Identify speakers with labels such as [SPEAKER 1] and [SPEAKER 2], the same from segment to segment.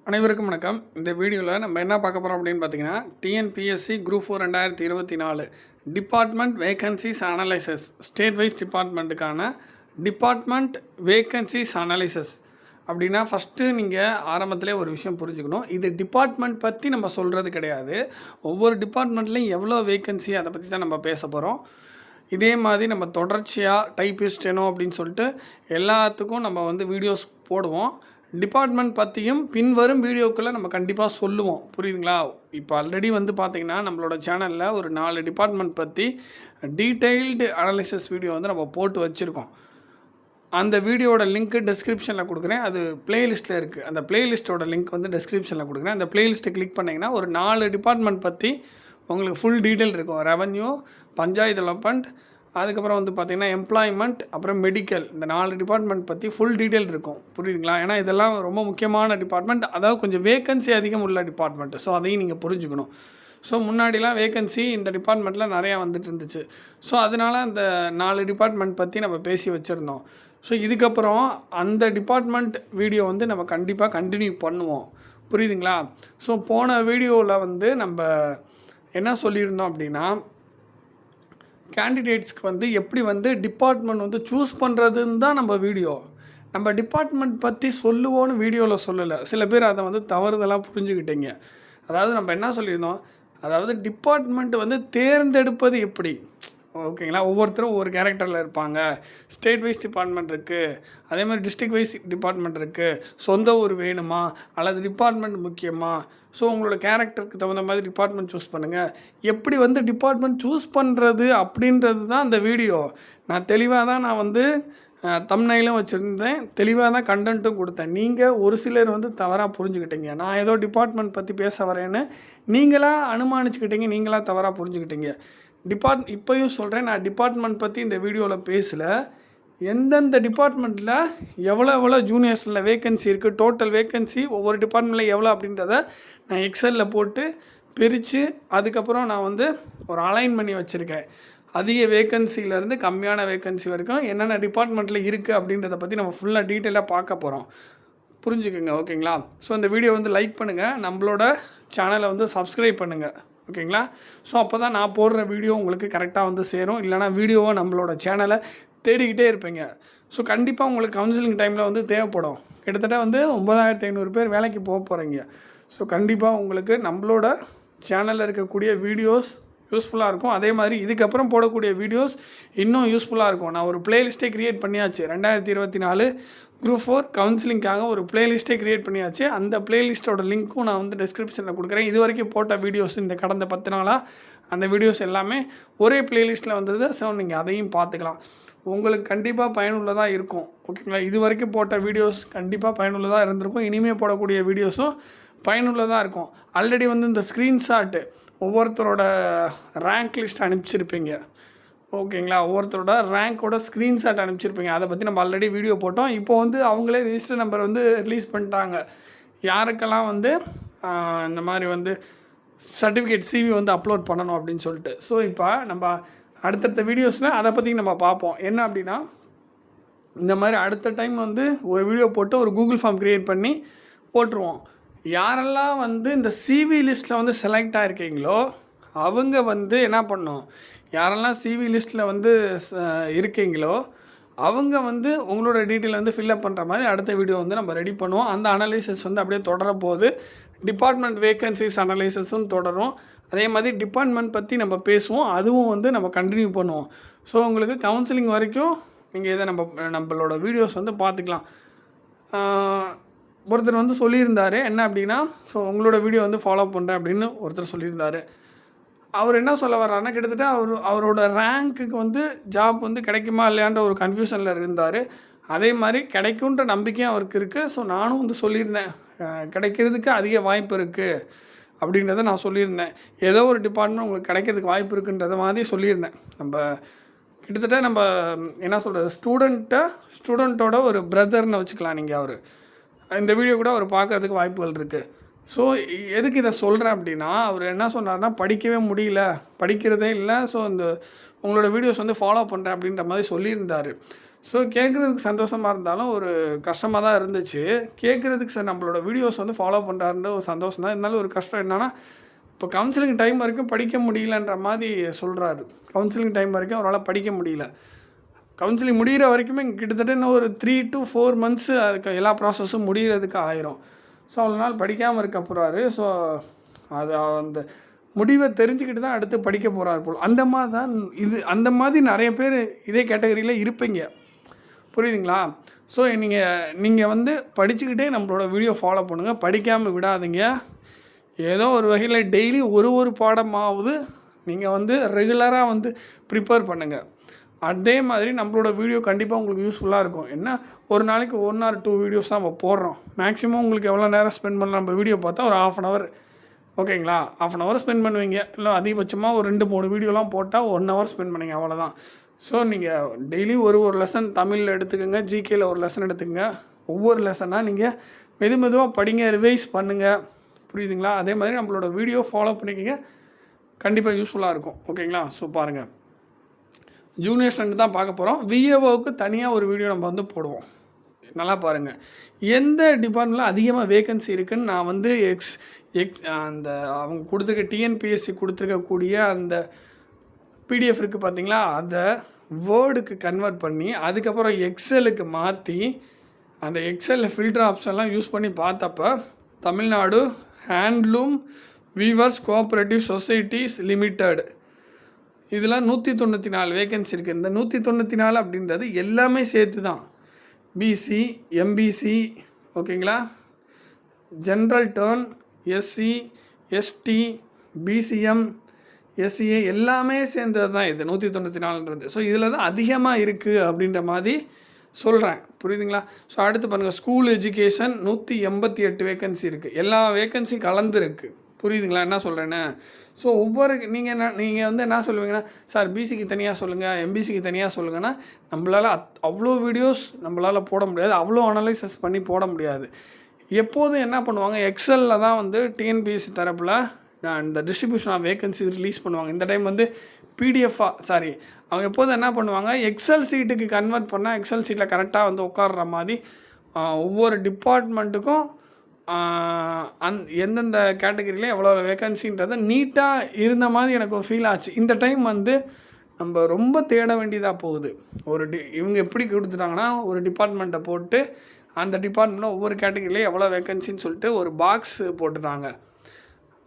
[SPEAKER 1] அனைவருக்கும் வணக்கம். இந்த வீடியோவில் நம்ம என்ன பார்க்க போகிறோம் அப்படின்னு பார்த்தீங்கன்னா, TNPSC group 4 2024 department vacancies analysis state wise டிபார்ட்மெண்ட்டுக்கான டிபார்ட்மெண்ட் வேகன்சிஸ் அனலைசஸ் அப்படின்னா ஃபஸ்ட்டு நீங்கள் ஆரம்பத்திலே ஒரு விஷயம் புரிஞ்சுக்கணும். இது டிபார்ட்மெண்ட் பற்றி நம்ம சொல்கிறது கிடையாது. ஒவ்வொரு டிபார்ட்மெண்ட்லேயும் எவ்வளோ வேகன்சி அதை பற்றி தான் நம்ம பேச போகிறோம். இதே மாதிரி நம்ம தொடர்ச்சியாக டைப்பிஸ்ட் ஸ்டெனோ அப்படின்னு சொல்லிட்டு எல்லாத்துக்கும் நம்ம வீடியோஸ் போடுவோம். டிபார்ட்மெண்ட் பற்றியும் பின்வரும் வீடியோக்களை நம்ம கண்டிப்பாக சொல்லுவோம். புரியுதுங்களா? இப்போ ஆல்ரெடி பார்த்திங்கன்னா நம்மளோட சேனலில் ஒரு 4 டிபார்ட்மெண்ட் பற்றி டீட்டெயில்டு அனாலிசிஸ் வீடியோ நம்ம போட்டு வச்சுருக்கோம். அந்த வீடியோட லிங்க்கு டெஸ்கிரிப்ஷனில் கொடுக்குறேன். அது ப்ளேலிஸ்ட்டில் இருக்குது. அந்த ப்ளேலிஸ்ட்டோட லிங்க் டெஸ்கிரிப்ஷனில் கொடுக்குறேன். அந்த ப்ளேலிஸ்ட்டை கிளிக் பண்ணிங்கன்னா ஒரு 4 டிபார்ட்மெண்ட் பற்றி உங்களுக்கு ஃபுல் டீட்டெயில் இருக்கும். ரெவன்யூ, பஞ்சாயத்து டெவலப்மெண்ட், அதுக்கப்புறம் பார்த்திங்கன்னா எம்ப்ளாய்மெண்ட், அப்புறம் மெடிக்கல், இந்த 4 டிபார்ட்மெண்ட் பற்றி ஃபுல் டீட்டெயில் இருக்கும். புரியுதுங்களா? ஏன்னா இதெல்லாம் ரொம்ப முக்கியமான டிபார்ட்மெண்ட், அதாவது கொஞ்சம் வேகன்சி அதிகம் உள்ள டிபார்ட்மெண்ட்டு. ஸோ அதையும் நீங்கள் புரிஞ்சுக்கணும். ஸோ முன்னாடிலாம் வேகன்சி இந்த டிபார்ட்மெண்ட்டில் நிறையா இருந்துச்சு. ஸோ அதனால் அந்த 4 டிபார்ட்மெண்ட் பற்றி நம்ம பேசி வச்சுருந்தோம். ஸோ இதுக்கப்புறம் அந்த டிபார்ட்மெண்ட் வீடியோ நம்ம கண்டிப்பாக கண்டினியூ பண்ணுவோம். புரியுதுங்களா? ஸோ போன வீடியோவில் நம்ம என்ன சொல்லியிருந்தோம் அப்படின்னா, கேண்டிடேட்ஸ்க்கு எப்படி டிபார்ட்மெண்ட் சூஸ் பண்ணுறதுன்னு தான் நம்ம வீடியோ. நம்ம டிபார்ட்மெண்ட் பற்றி சொல்லுவோன்னு வீடியோவில் சொல்லலை. சில பேர் அதை தவறுதலாக புரிஞ்சுக்கிட்டீங்க. அதாவது நம்ம என்ன சொல்லியிருந்தோம், அதாவது டிபார்ட்மெண்ட் தேர்ந்தெடுப்பது எப்படி, ஓகேங்களா? ஒவ்வொருத்தரும் ஒவ்வொரு கேரக்டரில் இருப்பாங்க. ஸ்டேட் வைஸ் டிபார்ட்மெண்ட் இருக்குது, அதே மாதிரி டிஸ்ட்ரிக்ட் வைஸ் டிபார்ட்மெண்ட் இருக்குது. சொந்த ஊர் வேணுமா அல்லது டிபார்ட்மெண்ட் முக்கியமா? ஸோ உங்களோட கேரக்டருக்கு தகுந்த மாதிரி டிபார்ட்மெண்ட் சூஸ் பண்ணுங்கள். எப்படி டிபார்ட்மெண்ட் சூஸ் பண்ணுறது அப்படின்றது தான் அந்த வீடியோ. நான் தெளிவாக தான் தம்ப்நெயிலும் வச்சுருந்தேன், தெளிவாக தான் கண்டென்ட்டும் கொடுத்தேன். நீங்கள் ஒரு சிலர் தவறாக புரிஞ்சுக்கிட்டீங்க. நான் ஏதோ டிபார்ட்மெண்ட் பற்றி பேச வரேன்னு நீங்களாக அனுமானிச்சுக்கிட்டீங்க, நீங்களாக தவறாக புரிஞ்சுக்கிட்டீங்க. இப்போயும் சொல்கிறேன், நான் டிபார்ட்மெண்ட் பற்றி இந்த வீடியோவில் பேசலை. எந்தெந்த டிபார்ட்மெண்ட்டில் எவ்வளோ ஜூனியர்ஸில் வேகன்சி இருக்குது, டோட்டல் வேகன்சி ஒவ்வொரு டிபார்ட்மெண்ட்டில் எவ்வளோ அப்படின்றத நான் எக்ஸலில் போட்டு பிரித்து அதுக்கப்புறம் நான் ஒரு அலைன் பண்ணி வச்சுருக்கேன். அதிக வேகன்சியிலேருந்து கம்மியான வேகன்சி வரைக்கும் என்னென்ன டிபார்ட்மெண்ட்டில் இருக்குது அப்படின்றத பற்றி நம்ம ஃபுல்லாக டீட்டெயிலாக பார்க்க போகிறோம். புரிஞ்சுக்குங்க, ஓகேங்களா? ஸோ இந்த வீடியோ லைக் பண்ணுங்கள், நம்மளோட சேனலை சப்ஸ்கிரைப் பண்ணுங்கள், ஓகேங்களா? ஸோ அப்போ தான் நான் போடுற வீடியோ உங்களுக்கு கரெக்டாக சேரும். இல்லைனா வீடியோவை நம்மளோட சேனலை தேடிக்கிட்டே இருப்பீங்க. ஸோ கண்டிப்பாக உங்களுக்கு கவுன்சிலிங் டைமில் தேவைப்படும். கிட்டத்தட்ட 9500 பேர் வேலைக்கு போக போகிறீங்க. ஸோ கண்டிப்பாக உங்களுக்கு நம்மளோட சேனலில் இருக்கக்கூடிய வீடியோஸ் யூஸ்ஃபுல்லாக இருக்கும். அதே மாதிரி இதுக்கப்புறம் போடக்கூடிய வீடியோஸ் இன்னும் யூஸ்ஃபுல்லாக இருக்கும். நான் ஒரு ப்ளேலிஸ்ட்டே க்ரியேட் பண்ணியாச்சு. 2024 குரூப் 4 கவுன்சிலிங்காக ஒரு ப்ளேலிஸ்ட்டே க்ரியேட் பண்ணியாச்சு. அந்த ப்ளேலிஸ்ட்டோட லிங்க்கும் நான் டெஸ்கிரிப்ஷனில் கொடுக்குறேன். இது வரைக்கும் போட்ட வீடியோஸ் இந்த கடந்த 10 நாளாக அந்த வீடியோஸ் எல்லாமே ஒரே ப்ளேலிஸ்ட்டில் வந்தது. ஸோ நீங்கள் அதையும் பார்த்துக்கலாம். உங்களுக்கு கண்டிப்பாக பயனுள்ளதாக இருக்கும், ஓகேங்களா? இது வரைக்கும் போட்ட வீடியோஸ் கண்டிப்பாக பயனுள்ளதாக இருந்திருக்கும். இனிமேல் போடக்கூடிய வீடியோஸும் பயனுள்ளதாக இருக்கும். ஆல்ரெடி இந்த ஸ்க்ரீன்ஷாட்டு ஒவ்வொருத்தரோட ரேங்க் லிஸ்ட் அனுப்பிச்சிருப்பீங்க, ஓகேங்களா? ஒவ்வொருத்தரோட ரேங்க்கோட ஸ்க்ரீன்ஷாட் அனுப்பிச்சிருப்பீங்க. அதை பற்றி நம்ம ஆல்ரெடி வீடியோ போட்டோம். இப்போ அவங்களே ரிஜிஸ்டர் நம்பர் ரிலீஸ் பண்ணிட்டாங்க. யாருக்கெல்லாம் இந்த மாதிரி சர்டிஃபிகேட் சிவி அப்லோட் பண்ணணும் அப்படின்னு சொல்லிட்டு. ஸோ இப்போ நம்ம அடுத்தடுத்த வீடியோஸில் அதை பற்றி நம்ம பார்ப்போம். என்ன அப்படின்னா, இந்த மாதிரி அடுத்த டைம் ஒரு வீடியோ போட்டு ஒரு கூகுள் ஃபார்ம் க்ரியேட் பண்ணி போட்டுருவோம். யாரெல்லாம் இந்த சிவி லிஸ்ட்டில் செலக்ட் ஆகிருக்கீங்களோ அவங்க என்ன பண்ணணும், யாரெல்லாம் சிவி லிஸ்ட்டில் இருக்கீங்களோ அவங்க உங்களோட டீட்டெயில் ஃபில்அப் பண்ணுற மாதிரி அடுத்த வீடியோ நம்ம ரெடி பண்ணுவோம். அந்த அனலைசிஸ் அப்படியே தொடர போகுது. டிபார்ட்மெண்ட் வேகன்சிஸ் அனலைசிஸும் தொடரும். அதே மாதிரி டிபார்ட்மெண்ட் பற்றி நம்ம பேசுவோம், அதுவும் நம்ம கண்டினியூ பண்ணுவோம். ஸோ உங்களுக்கு கவுன்சிலிங் வரைக்கும் நீங்கள் இதை நம்மளோட வீடியோஸ் பார்த்துக்கலாம். ஒருத்தர் சொல்லியிருந்தார் என்ன அப்படின்னா, ஸோ உங்களோட வீடியோ ஃபாலோ பண்ணுறேன் அப்படின்னு ஒருத்தர் சொல்லியிருந்தார். அவர் என்ன சொல்ல வர்றாருன்னா, கிட்டத்தட்ட அவரோட ரேங்க்குக்கு ஜாப் கிடைக்குமா இல்லையான்ற ஒரு கன்ஃபியூஷனில் இருந்தார். அதே மாதிரி கிடைக்குன்ற நம்பிக்கையும் அவருக்கு இருக்குது. ஸோ நானும் சொல்லியிருந்தேன், கிடைக்கிறதுக்கு அதிக வாய்ப்பு இருக்குது அப்படின்றத நான் சொல்லியிருந்தேன். ஏதோ ஒரு டிபார்ட்மெண்ட் உங்களுக்கு கிடைக்கிறதுக்கு வாய்ப்பு இருக்குன்றத மாதிரி சொல்லியிருந்தேன். நம்ம கிட்டத்தட்ட நம்ம என்ன சொல்கிறது, ஸ்டூடெண்ட்டோட ஒரு பிரதர்னு வச்சுக்கலாம் நீங்கள். அவர் இந்த வீடியோ கூட அவர் பார்க்குறதுக்கு வாய்ப்புகள் இருக்குது. ஸோ எதுக்கு இதை சொல்கிறேன் அப்படின்னா, அவர் என்ன சொன்னார்னா, படிக்கவே முடியல, படிக்கிறதே இல்லை, ஸோ உங்களோட வீடியோஸ் ஃபாலோ பண்ணுறேன் அப்படின்ற மாதிரி சொல்லியிருந்தார். ஸோ கேட்குறதுக்கு சந்தோஷமாக இருந்தாலும் ஒரு கஷ்டமாக தான் இருந்துச்சு. கேட்குறதுக்கு சார் நம்மளோட வீடியோஸ் வந்து ஃபாலோ பண்ணுறாருன்ற ஒரு சந்தோஷம் தான். இருந்தாலும் ஒரு கஷ்டம் என்னென்னா, இப்போ கவுன்சிலிங் டைம் வரைக்கும் படிக்க முடியலன்ற மாதிரி சொல்கிறாரு. கவுன்சிலிங் டைம் வரைக்கும் அவரால் படிக்க முடியல. கவுன்சிலிங் முடிகிற வரைக்குமே கிட்டத்தட்ட இன்னும் ஒரு 3 to 4 months அதுக்கு எல்லா ப்ராசஸும் முடிகிறதுக்கு ஆயிரும். ஸோ அவ்வளோ நாள் படிக்காமல் இருக்க போகிறாரு. ஸோ அது அந்த முடிவை தெரிஞ்சுக்கிட்டு தான் அடுத்து படிக்க போகிறாரு போல். அந்த மாதிரி தான் அந்த மாதிரி நிறைய பேர் இதே கேட்டகரியில் இருப்பீங்க. புரியுதுங்களா? ஸோ நீங்கள் வந்து படிச்சுக்கிட்டே நம்மளோட வீடியோ ஃபாலோ பண்ணுங்கள். படிக்காமல் விடாதீங்க. ஏதோ ஒரு வகையில் டெய்லி ஒரு பாடமாவது நீங்கள் வந்து ரெகுலராக வந்து ப்ரிப்பேர் பண்ணுங்கள். அதே மாதிரி நம்மளோட வீடியோ கண்டிப்பாக உங்களுக்கு யூஸ்ஃபுல்லாக இருக்கும். என்ன ஒரு நாளைக்கு 1 or 2 வீடியோஸ் தான் நம்ம போடுறோம். மேக்ஸிமம் உங்களுக்கு எவ்வளோ நேரம் ஸ்பெண்ட் பண்ணலாம் நம்ம வீடியோ பார்த்தா ஒரு 1/2 hour, ஓகேங்களா? 1/2 hour ஸ்பெண்ட் பண்ணுவீங்க. இல்லை அதிகபட்சமாக ஒரு 2-3 வீடியோலாம் போட்டால் 1 hour ஸ்பெண்ட் பண்ணிங்க, அவ்வளோதான். ஸோ நீங்கள் டெய்லி ஒரு லெசன் தமிழில் எடுத்துக்கோங்க, ஜிகேயில் ஒரு லெசன் எடுத்துக்கோங்க. ஒவ்வொரு லெசனாக நீங்கள் மெதுவாக படிங்க, ரிவைஸ் பண்ணுங்கள். புரியுதுங்களா? அதே மாதிரி நம்மளோட வீடியோ ஃபாலோ பண்ணிக்கோங்க, கண்டிப்பாக யூஸ்ஃபுல்லாக இருக்கும். ஓகேங்களா? ஸோ பாருங்கள், ஜூனியர் ஸ்டூடெண்ட் தான் பார்க்க போகிறோம். விஏஓவுக்கு தனியாக ஒரு வீடியோ நம்ம வந்து போடுவோம். நல்லா பாருங்கள், எந்த டிபார்ட்மெண்ட்டில் அதிகமாக வேக்கன்சி இருக்குதுன்னு நான் வந்து அந்த அவங்க கொடுத்துருக்க டிஎன்பிஎஸ்சி கொடுத்துருக்கக்கூடிய அந்த பிடிஎஃப் இருக்குது பார்த்தீங்களா, அதை வேர்டுக்கு கன்வெர்ட் பண்ணி அதுக்கப்புறம் எக்ஸலுக்கு மாற்றி அந்த எக்ஸலில் ஃபில்டர் ஆப்ஷன்லாம் யூஸ் பண்ணி பார்த்தப்போ Tamil Nadu handloom weavers cooperative societies limited இதில் 194 வேக்கன்சி இருக்குது. இந்த 194 அப்படின்றது எல்லாமே சேர்த்து தான். பிசி, எம்பிசி, ஓகேங்களா, general turn, SC, ST, BCM, SCA எல்லாமே சேர்ந்தது தான் இது 194ன்றது. ஸோ இதில் தான் அதிகமாக இருக்குது அப்படின்ற மாதிரி சொல்கிறேன். புரியுதுங்களா? ஸோ அடுத்து பாருங்கள், ஸ்கூல் எஜுகேஷன் 188 வேக்கன்சி இருக்குது. எல்லா வேக்கன்சியும் கலந்துருக்கு. புரியுதுங்களா என்ன சொல்கிறேன்னு? ஸோ ஒவ்வொரு நீங்கள் வந்து என்ன சொல்லுவீங்கன்னா, சார் பிசிக்கு தனியாக சொல்லுங்கள், எம்பிசிக்கு தனியாக சொல்லுங்கன்னா, நம்மளால் அவ்வளோ வீடியோஸ் நம்மளால் போட முடியாது, அவ்வளோ அனலைசஸ் பண்ணி போட முடியாது. எப்போதும் என்ன பண்ணுவாங்க, எக்ஸலில் தான் வந்து டிஎன்பிஎஸ்சி தரப்பில் இந்த டிஸ்ட்ரிபியூஷன் ஆஃப் வேக்கன்சி ரிலீஸ் பண்ணுவாங்க. இந்த டைம் வந்து அவங்க எப்போதும் என்ன பண்ணுவாங்க, எக்ஸல் சீட்டுக்கு கன்வெர்ட் பண்ணால் எக்ஸல் சீட்டில் கரெக்டாக வந்து உட்கார்ற மாதிரி ஒவ்வொரு டிபார்ட்மெண்ட்டுக்கும் எந்தெந்த கேட்டகரியில் எவ்வளோ வேக்கன்சின்றதை நீட்டாக இருந்த மாதிரி எனக்கு ஒரு ஃபீல் ஆச்சு. இந்த டைம் வந்து நம்ம ரொம்ப தேட வேண்டியதாக போகுது. இவங்க எப்படி கொடுத்துட்டாங்கன்னா, ஒரு டிபார்ட்மெண்ட்டை போட்டு அந்த டிபார்ட்மெண்ட்டில் ஒவ்வொரு கேட்டகரியிலையும் எவ்வளோ வேக்கன்சின்னு சொல்லிட்டு ஒரு பாக்ஸ் போட்டுட்டாங்க.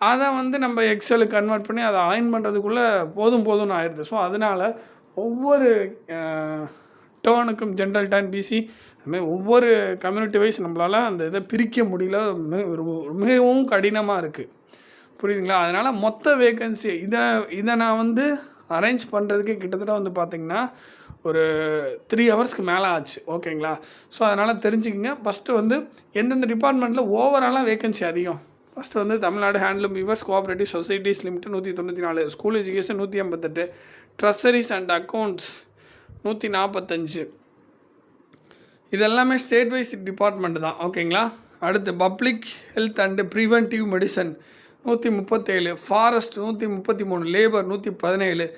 [SPEAKER 1] அதை வந்து நம்ம எக்ஸலுக்கு கன்வெர்ட் பண்ணி அதை அலைன் பண்ணுறதுக்குள்ளே போதும்னு ஆயிடுது. ஸோ அதனால் ஒவ்வொரு டேர்னுக்கும் ஜென்ரல் டர்ன், பிசி, அதுமாதிரி ஒவ்வொரு கம்யூனிட்டி வைஸ் நம்மளால் அந்த இதை பிரிக்க முடியல. மிகவும் கடினமாக இருக்குது. புரியுதுங்களா? அதனால் மொத்த வேக்கன்சி இதை நான் வந்து அரேஞ்ச் பண்ணுறதுக்கு கிட்டத்தட்ட வந்து பார்த்திங்கன்னா ஒரு 3 hours மேலே ஆச்சு. ஓகேங்களா? ஸோ அதனால் தெரிஞ்சுக்கிங்க. ஃபஸ்ட்டு வந்து எந்தெந்த டிபார்ட்மெண்ட்டில் ஓவராலாக வேக்கன்சி அதிகம். ஃபஸ்ட்டு வந்து Tamil Nadu handloom weavers cooperative societies limited 194, school education 188, treasuries and accounts 145. இதெல்லாமே ஸ்டேட் வைஸ் டிபார்ட்மெண்ட் தான். ஓகேங்களா? அடுத்து public health and preventive medicine 137, forest 133, labour 117,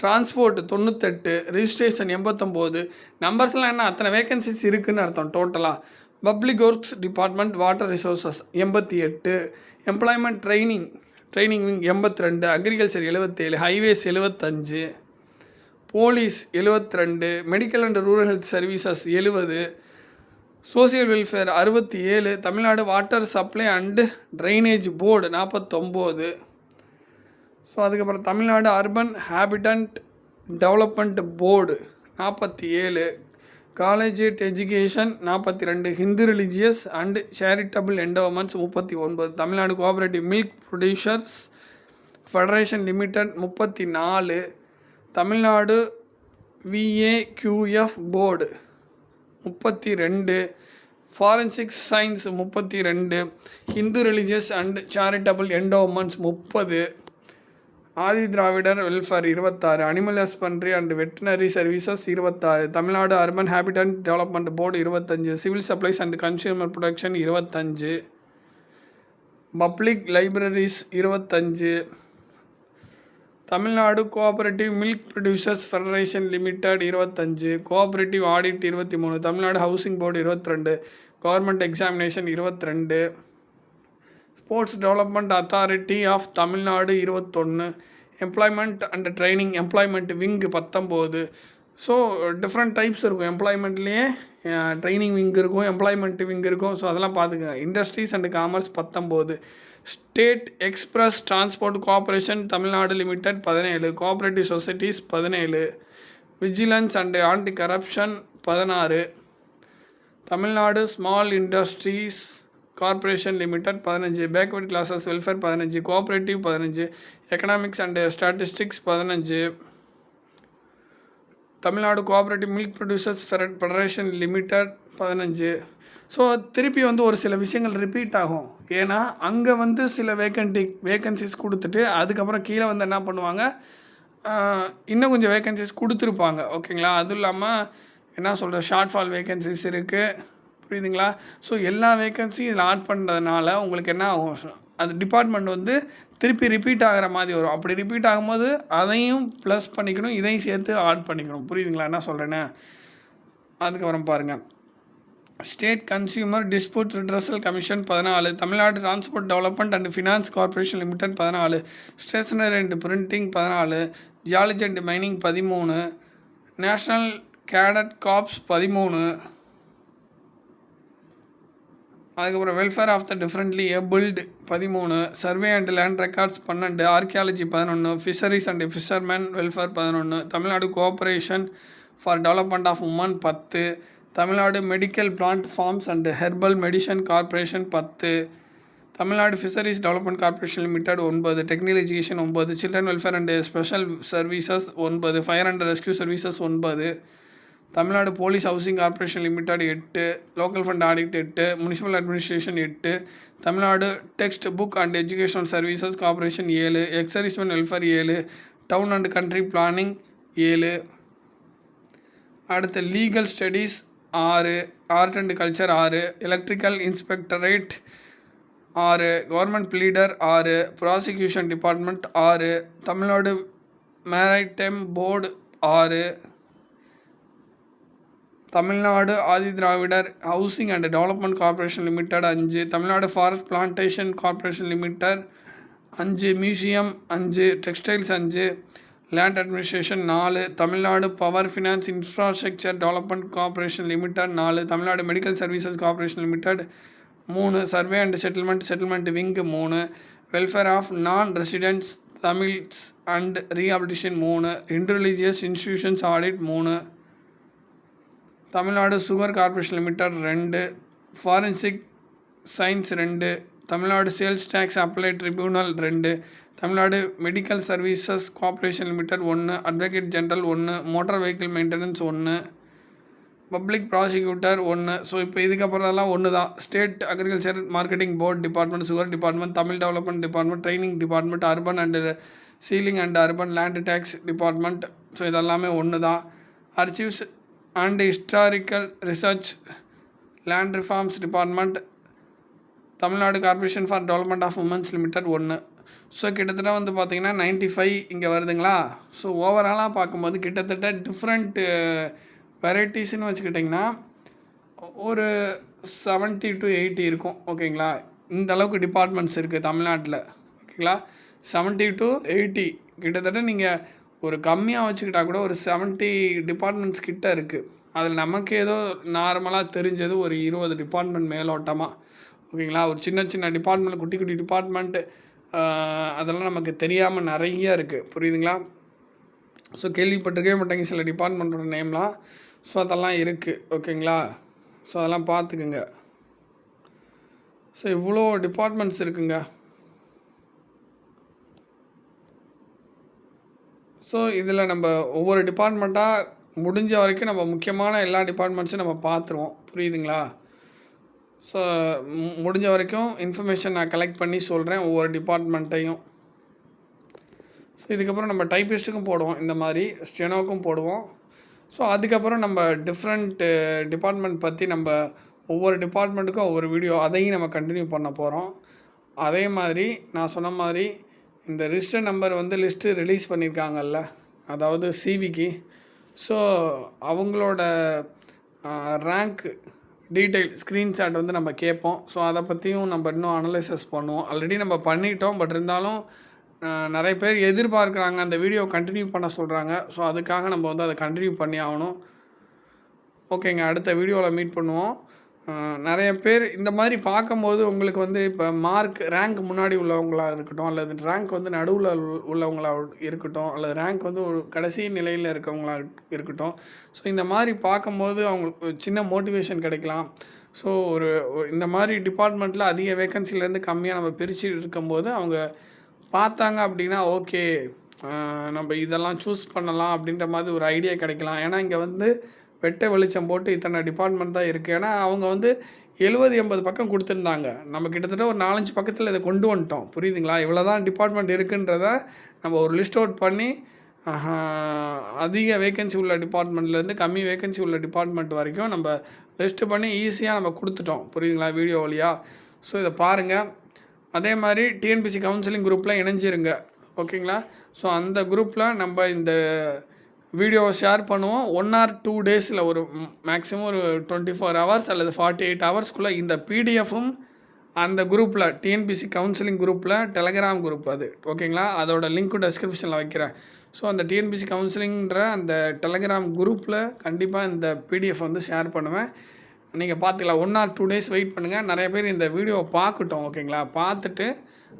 [SPEAKER 1] transport 98, registration 89. நம்பர்ஸ்லாம் என்ன, அத்தனை வேக்கன்சிஸ் இருக்குதுன்னு அர்த்தம் டோட்டலாக. Public works department water resources 88, employment training wing 82, agriculture 77, highways 75, police 72, medical and rural health services 70, social welfare 67, Tamil Nadu water supply and drainage board 49. So அதுக்கப்புறம் Tamil Nadu urban habitat development board 47, college education 42, Hindu religious and charitable endowments 39, Tamil Nadu cooperative milk producers federation limited 34, Tamil Nadu VAQF board 32, forensic science 32, Hindu religious and charitable endowments 30, Adi Dravidar welfare 26, animal husbandry and veterinary services 26, Tamil Nadu urban habitat development board 25, civil supplies and consumer production 25, public libraries 25, Tamil Nadu cooperative milk producers federation limited 25, cooperative audit 23, Tamil Nadu housing board 22, government examination 22, sports development authority of Tamil Nadu 21, employment and training employment wing 19. So different types இருக்கும். எம்ப்ளாய்மெண்ட்லேயே training wing இருக்கும், employment wing இருக்கும். So அதெல்லாம் பார்த்துக்கங்க. Industries and commerce 19, state express transport corporation Tamil Nadu limited 17, cooperative societies 17, vigilance and anti corruption 16, Tamil Nadu small industries corporation limited 15, backward classes welfare 15, cooperative 15, economics and statistics 15, Tamil Nadu cooperative milk producers federation limited 15. So திருப்பி ஒரு சில விஷயங்கள் repeat ஆகும். ஏன்னா அங்கே சில vacancies கொடுத்துட்டு அதுக்கப்புறம் கீழே என்ன பண்ணுவாங்க, இன்னும் கொஞ்சம் வேக்கன்சிஸ் கொடுத்துருப்பாங்க. ஓகேங்களா? அதுவும் இல்லாமல் என்ன சொல்கிற ஷார்ட் ஃபால் வேக்கன்சிஸ் இருக்குது. புரியுதுங்களா? ஸோ எல்லா வேக்கன்சியும் இதில் ஆட் பண்ணுறதுனால உங்களுக்கு என்ன ஆகும், அந்த டிபார்ட்மெண்ட் திருப்பி ரிப்பீட் ஆகிற மாதிரி வரும். அப்படி ரிப்பீட் ஆகும்போது அதையும் ப்ளஸ் பண்ணிக்கணும், இதையும் சேர்த்து ஆட் பண்ணிக்கணும். புரியுதுங்களா என்ன சொல்கிறேன்னு? அதுக்கப்புறம் பாருங்கள், state consumer dispute redressal commission 14, Tamil Nadu transport development and finance corporation limited 14, stationery and printing 14, geology and mining 13, national cadet corps 13, அதுக்கப்புறம் welfare of the differently abled 13, survey and land records 12, archaeology 11, fisheries and fishermen welfare 11, Tamil Nadu corporation for development of women 10, Tamil Nadu medical plant farms and herbal medicine corporation 10, Tamil Nadu fisheries development corporation limited 9, technical education 9, children welfare and special services 9, fire and rescue services 9, Tamil Nadu police housing corporation limited 8, local fund audit 8, municipal administration 8, Tamil Nadu text book and educational services corporation 7, exservicemen welfare 7, town and country planning 7, அடுத்து legal studies 6, art and culture 6, electrical inspectorate 6, government pleader 6, prosecution department 6, Tamil Nadu maritime board 6, Tamil Nadu Adi Dravidar housing and development corporation limited 5, Tamil Nadu forest plantation corporation limited 5, museum 5, textiles 5, land administration 4, Tamil Nadu power finance infrastructure development corporation limited 4, Tamil Nadu medical services corporation limited 3, survey and settlement wing 3, welfare of non residents Tamils and rehabilitation 3, interreligious institutions audit 3, Tamil Nadu sugar corporation limited 2, forensic science 2, Tamil Nadu sales tax appellate tribunal 2, Tamil Nadu medical services corporation limited 1, advocate general 1, motor vehicle maintenance 1, public prosecutor 1. So இப்போ இதுக்கப்புறம்லாம் ஒன்று தான். State agriculture marketing board department, sugar department, Tamil development department, training department, urban and ceiling and urban land tax department. So இதெல்லாமே ஒன்று தான். Archives and historical research land reforms department, Tamil Nadu corporation for development of women's limited 1. So கிட்டத்தட்ட பார்த்திங்கன்னா 95 இங்கே வருதுங்களா. So ஓவராலாக பார்க்கும்போது கிட்டத்தட்ட டிஃப்ரெண்ட் வெரைட்டிஸ்ன்னு வச்சுக்கிட்டிங்கன்னா ஒரு 70 to 80 இருக்கும். ஓகேங்களா? இந்த அளவுக்கு டிபார்ட்மெண்ட்ஸ் இருக்குது தமிழ்நாட்டில். ஓகேங்களா? 70 to 80 கிட்டத்தட்ட நீங்கள் ஒரு கம்மியாக வச்சுக்கிட்டா கூட ஒரு 70 டிபார்ட்மெண்ட்ஸ் கிட்ட இருக்குது. அதில் நமக்கு ஏதோ நார்மலாக தெரிஞ்சது ஒரு 20 டிபார்ட்மெண்ட் மேலோட்டமாக. ஓகேங்களா? ஒரு சின்ன சின்ன டிபார்ட்மெண்ட், குட்டி குட்டி டிபார்ட்மெண்ட்டு, அதெல்லாம் நமக்கு தெரியாமல் நிறைய இருக்குது. புரியுதுங்களா? ஸோ கேள்விப்பட்டிருக்கவே மாட்டேங்க சில டிபார்ட்மெண்ட்டோட நேம்லாம். ஸோ அதெல்லாம் இருக்குது. ஓகேங்களா? ஸோ அதெல்லாம் பார்த்துக்குங்க. ஸோ இவ்வளோ டிபார்ட்மெண்ட்ஸ் இருக்குங்க. ஸோ இதில் நம்ம ஒவ்வொரு டிபார்ட்மெண்ட்டாக முடிஞ்ச வரைக்கும் நம்ம முக்கியமான எல்லா டிபார்ட்மெண்ட்ஸும் நம்ம பார்த்துருவோம். புரியுதுங்களா? ஸோ முடிஞ்ச வரைக்கும் இன்ஃபர்மேஷன் நான் கலெக்ட் பண்ணி சொல்கிறேன் ஒவ்வொரு டிபார்ட்மெண்ட்டையும். ஸோ இதுக்கப்புறம் நம்ம டைப்பிஸ்ட்டுக்கும் போடுவோம், இந்த மாதிரி ஸ்டெனோவுக்கும் போடுவோம். ஸோ அதுக்கப்புறம் நம்ம டிஃப்ரெண்ட் டிபார்ட்மெண்ட் பற்றி நம்ம ஒவ்வொரு டிபார்ட்மெண்ட்டுக்கும் ஒவ்வொரு வீடியோ அதையும் நம்ம கண்டினியூ பண்ண போகிறோம். அதே மாதிரி நான் சொன்ன மாதிரி இந்த ரிஜிஸ்டர் நம்பர் வந்து லிஸ்ட்டு ரிலீஸ் பண்ணியிருக்காங்கல்ல, அதாவது சிவிக்கு. ஸோ அவங்களோட ரேங்க் டீட்டெயில் ஸ்க்ரீன்ஷாட் வந்து நம்ம கேட்போம். ஸோ அதை பற்றியும் நம்ம இன்னும் அனலைசஸ் பண்ணுவோம். ஆல்ரெடி நம்ம பண்ணிட்டோம். பட் இருந்தாலும் நிறைய பேர் எதிர்பார்க்குறாங்க, அந்த வீடியோ கண்டினியூ பண்ண சொல்கிறாங்க. ஸோ அதுக்காக நம்ம வந்து அதை கண்டினியூ பண்ணி ஆகணும். ஓகேங்க, அடுத்த வீடியோவில் மீட் பண்ணுவோம். நிறைய பேர் இந்த மாதிரி பார்க்கும்போது உங்களுக்கு வந்து இப்போ ரேங்க் முன்னாடி உள்ளவங்களாக இருக்கட்டும், அல்லது ரேங்க் வந்து நடுவில் உள்ளவங்களாக இருக்கட்டும், அல்லது ரேங்க் வந்து ஒரு கடைசி நிலையில் இருக்கவங்களாக இருக்கட்டும். ஸோ இந்த மாதிரி பார்க்கும்போது அவங்களுக்கு சின்ன மோட்டிவேஷன் கிடைக்கலாம். ஸோ இந்த மாதிரி டிபார்ட்மெண்ட்டில் அதிக வேக்கன்சிலேருந்து கம்மியாக நம்ம பிரித்து இருக்கும்போது அவங்க பார்த்தாங்க அப்படின்னா, ஓகே நம்ம இதெல்லாம் சூஸ் பண்ணலாம் அப்படின்ற மாதிரி ஒரு ஐடியா கிடைக்கலாம். ஏன்னா இங்கே வந்து வெட்ட வெளிச்சம் போட்டு இத்தனை டிபார்ட்மெண்ட் தான் இருக்குது. ஏன்னா அவங்க வந்து 70-80 பக்கம் கொடுத்துருந்தாங்க. நம்ம கிட்டத்தட்ட ஒரு 4-5 பக்கத்தில் இதை கொண்டு வந்துட்டோம். புரியுதுங்களா? இவ்வளோ தான் டிபார்ட்மெண்ட் இருக்குன்றத நம்ம ஒரு லிஸ்ட் அவுட் பண்ணி அதிக வேக்கன்சி உள்ள டிபார்ட்மெண்ட்லேருந்து கம்மி வேக்கன்சி உள்ள டிபார்ட்மெண்ட் வரைக்கும் நம்ம லிஸ்ட்டு பண்ணி ஈஸியாக நம்ம கொடுத்துட்டோம். புரியுதுங்களா? வீடியோ வழியாக. ஸோ இதை பாருங்கள். அதே மாதிரி டிஎன்பிசி கவுன்சிலிங் குரூப்பில் இணைஞ்சிருங்க. ஓகேங்களா? ஸோ அந்த குரூப்பில் நம்ம இந்த வீடியோவை ஷேர் பண்ணுவோம். 1 or 2 டேஸில் ஒரு மேக்ஸிமம் ஒரு 24 hours அல்லது 48 hours இந்த பிடிஎஃப்பும் அந்த குரூப்பில் டிஎன்பிசி கவுன்சிலிங் குரூப்பில் டெலகிராம் குரூப் அது. ஓகேங்களா? அதோட லிங்க்கும் டெஸ்கிரிப்ஷனில் வைக்கிறேன். ஸோ அந்த டிஎன்பிசி கவுன்சிலிங்கிற அந்த டெலகிராம் குரூப்பில் கண்டிப்பாக இந்த பிடிஎஃப் வந்து ஷேர் பண்ணுவேன். நீங்கள் பார்த்துக்கலாம். 1 or 2 days வெயிட் பண்ணுங்கள். நிறைய பேர் இந்த வீடியோவை பார்க்கட்டும். ஓகேங்களா? பார்த்துட்டு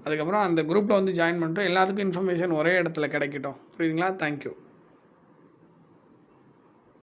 [SPEAKER 1] அதுக்கப்புறம் அந்த குரூப்பில் வந்து ஜாயின் பண்ணிட்டோம். எல்லாத்துக்கும் இன்ஃபர்மேஷன் ஒரே இடத்துல கிடைக்கட்டும். புரியுதுங்களா? தேங்க்யூ.